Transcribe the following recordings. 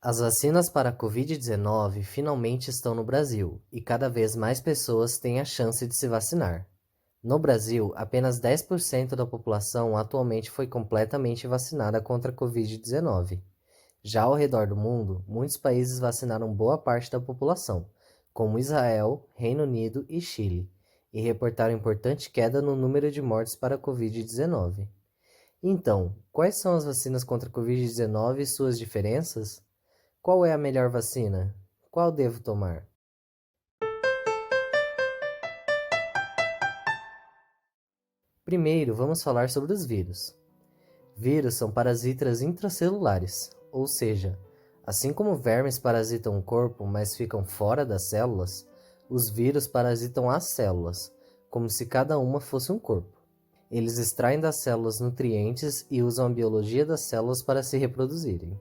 As vacinas para a Covid-19 finalmente estão no Brasil e cada vez mais pessoas têm a chance de se vacinar. No Brasil, apenas 10% da população atualmente foi completamente vacinada contra a Covid-19. Já ao redor do mundo, muitos países vacinaram boa parte da população, como Israel, Reino Unido e Chile, e reportaram importante queda no número de mortes para a Covid-19. Então, quais são as vacinas contra a Covid-19 e suas diferenças? Qual é a melhor vacina? Qual devo tomar? Primeiro, vamos falar sobre os vírus. Vírus são parasitas intracelulares, ou seja, assim como vermes parasitam o corpo, mas ficam fora das células, os vírus parasitam as células, como se cada uma fosse um corpo. Eles extraem das células nutrientes e usam a biologia das células para se reproduzirem.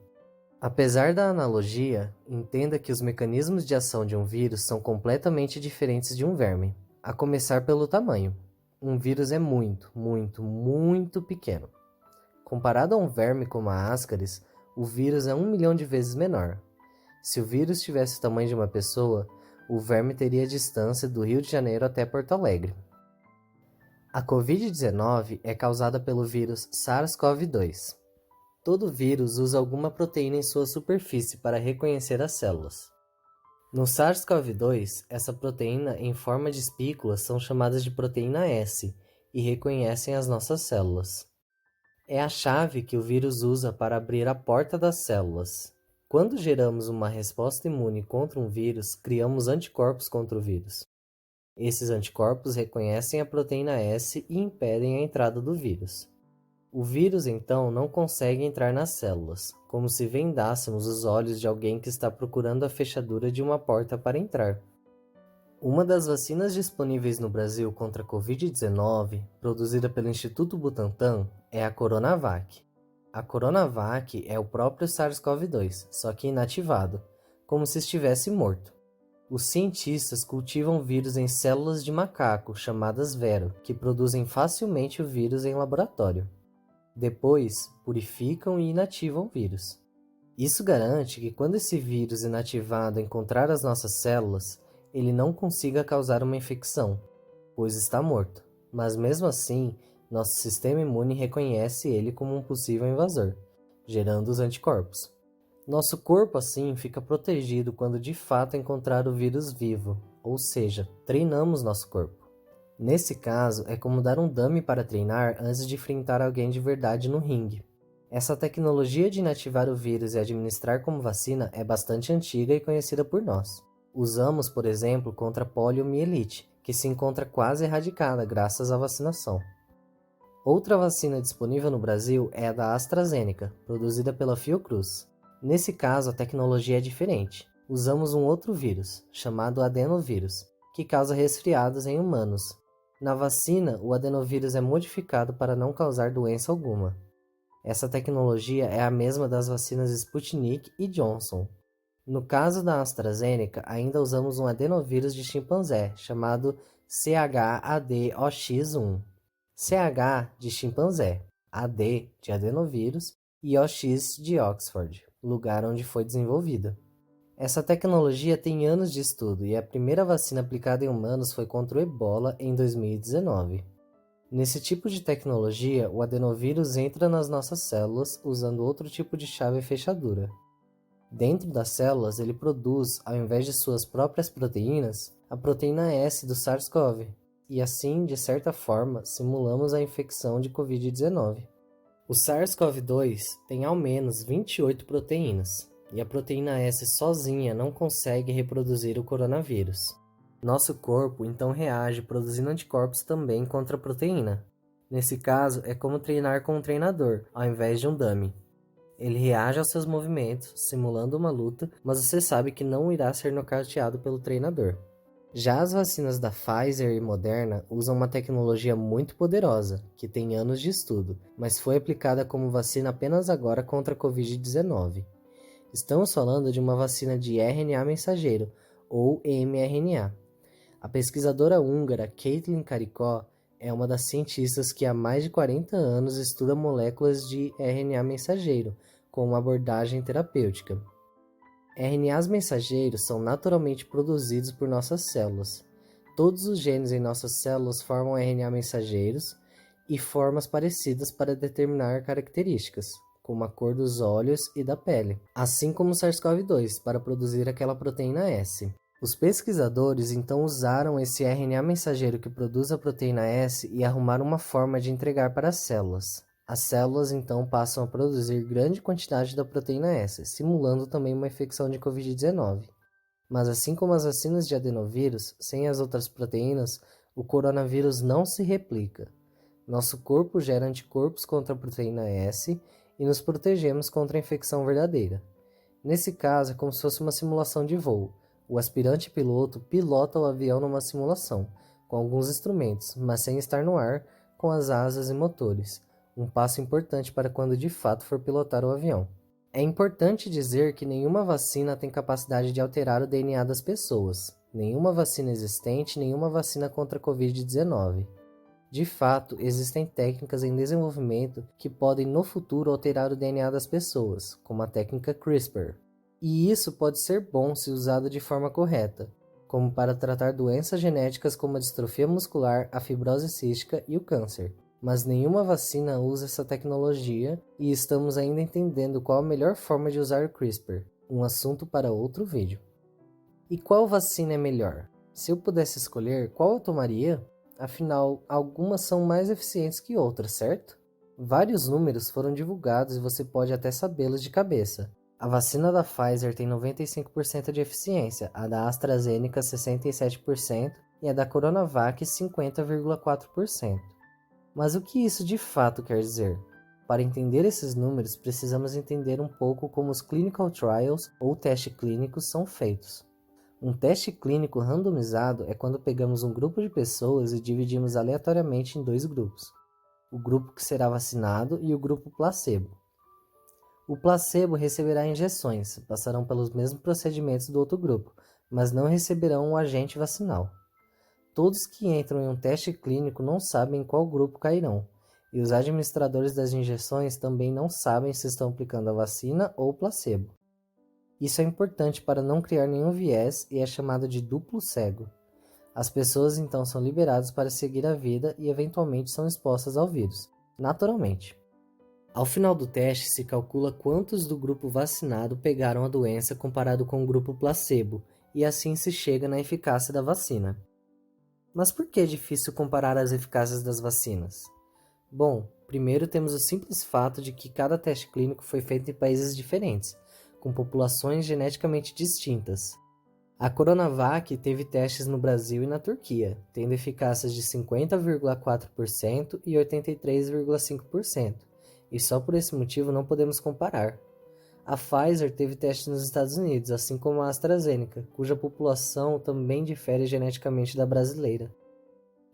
Apesar da analogia, entenda que os mecanismos de ação de um vírus são completamente diferentes de um verme, a começar pelo tamanho. Um vírus é muito pequeno. Comparado a um verme como a Ascaris, o vírus é 1 milhão de vezes menor. Se o vírus tivesse o tamanho de uma pessoa, o verme teria a distância do Rio de Janeiro até Porto Alegre. A Covid-19 é causada pelo vírus SARS-CoV-2. Todo vírus usa alguma proteína em sua superfície para reconhecer as células. No SARS-CoV-2, essa proteína em forma de espículas são chamadas de proteína S e reconhecem as nossas células. É a chave que o vírus usa para abrir a porta das células. Quando geramos uma resposta imune contra um vírus, criamos anticorpos contra o vírus. Esses anticorpos reconhecem a proteína S e impedem a entrada do vírus. O vírus, então, não consegue entrar nas células, como se vendássemos os olhos de alguém que está procurando a fechadura de uma porta para entrar. Uma das vacinas disponíveis no Brasil contra a Covid-19, produzida pelo Instituto Butantan, é a Coronavac. A Coronavac é o próprio SARS-CoV-2, só que inativado, como se estivesse morto. Os cientistas cultivam vírus em células de macaco, chamadas Vero, que produzem facilmente o vírus em laboratório. Depois, purificam e inativam o vírus. Isso garante que quando esse vírus inativado encontrar as nossas células, ele não consiga causar uma infecção, pois está morto. Mas mesmo assim, nosso sistema imune reconhece ele como um possível invasor, gerando os anticorpos. Nosso corpo, assim, fica protegido quando de fato encontrar o vírus vivo, ou seja, treinamos nosso corpo. Nesse caso, é como dar um dummy para treinar antes de enfrentar alguém de verdade no ringue. Essa tecnologia de inativar o vírus e administrar como vacina é bastante antiga e conhecida por nós. Usamos, por exemplo, contra a poliomielite, que se encontra quase erradicada graças à vacinação. Outra vacina disponível no Brasil é a da AstraZeneca, produzida pela Fiocruz. Nesse caso, a tecnologia é diferente. Usamos um outro vírus, chamado adenovírus, que causa resfriados em humanos. Na vacina, o adenovírus é modificado para não causar doença alguma. Essa tecnologia é a mesma das vacinas Sputnik e Johnson. No caso da AstraZeneca, ainda usamos um adenovírus de chimpanzé, chamado CHAdOX1. CH de chimpanzé, AD de adenovírus e OX de Oxford, lugar onde foi desenvolvida. Essa tecnologia tem anos de estudo e a primeira vacina aplicada em humanos foi contra o Ebola em 2019. Nesse tipo de tecnologia, o adenovírus entra nas nossas células usando outro tipo de chave fechadura. Dentro das células, ele produz, ao invés de suas próprias proteínas, a proteína S do SARS-CoV, e assim, de certa forma, simulamos a infecção de Covid-19. O SARS-CoV-2 tem ao menos 28 proteínas, e a proteína S sozinha não consegue reproduzir o coronavírus. Nosso corpo então reage produzindo anticorpos também contra a proteína. Nesse caso, é como treinar com um treinador, ao invés de um dummy. Ele reage aos seus movimentos, simulando uma luta, mas você sabe que não irá ser nocauteado pelo treinador. Já as vacinas da Pfizer e Moderna usam uma tecnologia muito poderosa, que tem anos de estudo, mas foi aplicada como vacina apenas agora contra a Covid-19. Estamos falando de uma vacina de RNA mensageiro, ou mRNA. A pesquisadora húngara Katalin Karikó é uma das cientistas que há mais de 40 anos estuda moléculas de RNA mensageiro, com uma abordagem terapêutica. RNAs mensageiros são naturalmente produzidos por nossas células. Todos os genes em nossas células formam RNA mensageiros e formas parecidas para determinar características, como a cor dos olhos e da pele, assim como o SARS-CoV-2 para produzir aquela proteína S. Os pesquisadores então usaram esse RNA mensageiro que produz a proteína S e arrumaram uma forma de entregar para as células. As células então passam a produzir grande quantidade da proteína S, simulando também uma infecção de Covid-19. Mas assim como as vacinas de adenovírus, sem as outras proteínas, o coronavírus não se replica. Nosso corpo gera anticorpos contra a proteína S e nos protegemos contra a infecção verdadeira. Nesse caso, é como se fosse uma simulação de voo. O aspirante piloto pilota o avião numa simulação, com alguns instrumentos, mas sem estar no ar, com as asas e motores. Um passo importante para quando de fato for pilotar o avião. É importante dizer que nenhuma vacina tem capacidade de alterar o DNA das pessoas. Nenhuma vacina existente, nenhuma vacina contra a Covid-19. De fato, existem técnicas em desenvolvimento que podem no futuro alterar o DNA das pessoas, como a técnica CRISPR. E isso pode ser bom se usado de forma correta, como para tratar doenças genéticas como a distrofia muscular, a fibrose cística e o câncer. Mas nenhuma vacina usa essa tecnologia e estamos ainda entendendo qual a melhor forma de usar o CRISPR, um assunto para outro vídeo. E qual vacina é melhor? Se eu pudesse escolher, qual eu tomaria? Afinal, algumas são mais eficientes que outras, certo? Vários números foram divulgados e você pode até sabê-los de cabeça. A vacina da Pfizer tem 95% de eficiência, a da AstraZeneca 67% e a da Coronavac 50,4%. Mas o que isso de fato quer dizer? Para entender esses números, precisamos entender um pouco como os clinical trials ou testes clínicos são feitos. Um teste clínico randomizado é quando pegamos um grupo de pessoas e dividimos aleatoriamente em dois grupos. O grupo que será vacinado e o grupo placebo. O placebo receberá injeções, passarão pelos mesmos procedimentos do outro grupo, mas não receberão o agente vacinal. Todos que entram em um teste clínico não sabem em qual grupo cairão, e os administradores das injeções também não sabem se estão aplicando a vacina ou o placebo. Isso é importante para não criar nenhum viés e é chamado de duplo cego. As pessoas então são liberadas para seguir a vida e eventualmente são expostas ao vírus, naturalmente. Ao final do teste se calcula quantos do grupo vacinado pegaram a doença comparado com o grupo placebo, e assim se chega na eficácia da vacina. Mas por que é difícil comparar as eficácias das vacinas? Bom, primeiro temos o simples fato de que cada teste clínico foi feito em países diferentes, com populações geneticamente distintas. A Coronavac teve testes no Brasil e na Turquia, tendo eficácias de 50,4% e 83,5%, e só por esse motivo não podemos comparar. A Pfizer teve testes nos Estados Unidos, assim como a AstraZeneca, cuja população também difere geneticamente da brasileira.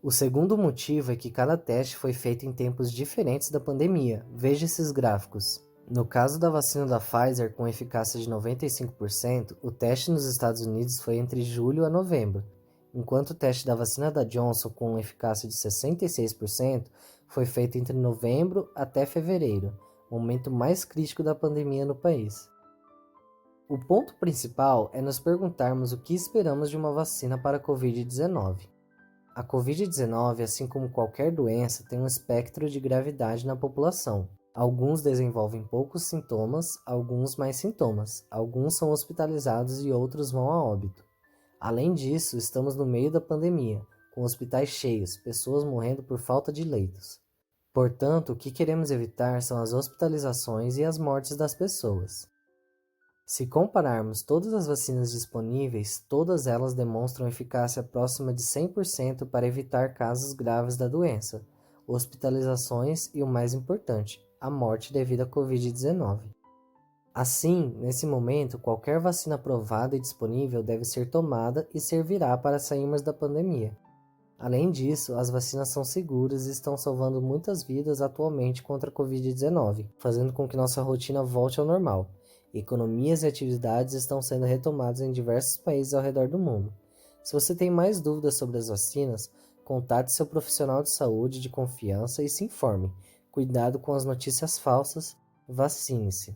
O segundo motivo é que cada teste foi feito em tempos diferentes da pandemia. Veja esses gráficos. No caso da vacina da Pfizer com eficácia de 95%, o teste nos Estados Unidos foi entre julho a novembro, enquanto o teste da vacina da Johnson com eficácia de 66% foi feito entre novembro até fevereiro, momento mais crítico da pandemia no país. O ponto principal é nos perguntarmos o que esperamos de uma vacina para a Covid-19. A Covid-19, assim como qualquer doença, tem um espectro de gravidade na população. Alguns desenvolvem poucos sintomas, alguns mais sintomas, alguns são hospitalizados e outros vão a óbito. Além disso, estamos no meio da pandemia, com hospitais cheios, pessoas morrendo por falta de leitos. Portanto, o que queremos evitar são as hospitalizações e as mortes das pessoas. Se compararmos todas as vacinas disponíveis, todas elas demonstram eficácia próxima de 100% para evitar casos graves da doença, hospitalizações e, o mais importante, a morte devido à Covid-19. Assim, nesse momento, qualquer vacina aprovada e disponível deve ser tomada e servirá para sairmos da pandemia. Além disso, as vacinas são seguras e estão salvando muitas vidas atualmente contra a Covid-19, fazendo com que nossa rotina volte ao normal. Economias e atividades estão sendo retomadas em diversos países ao redor do mundo. Se você tem mais dúvidas sobre as vacinas, contate seu profissional de saúde de confiança e se informe. Cuidado com as notícias falsas, vacine-se.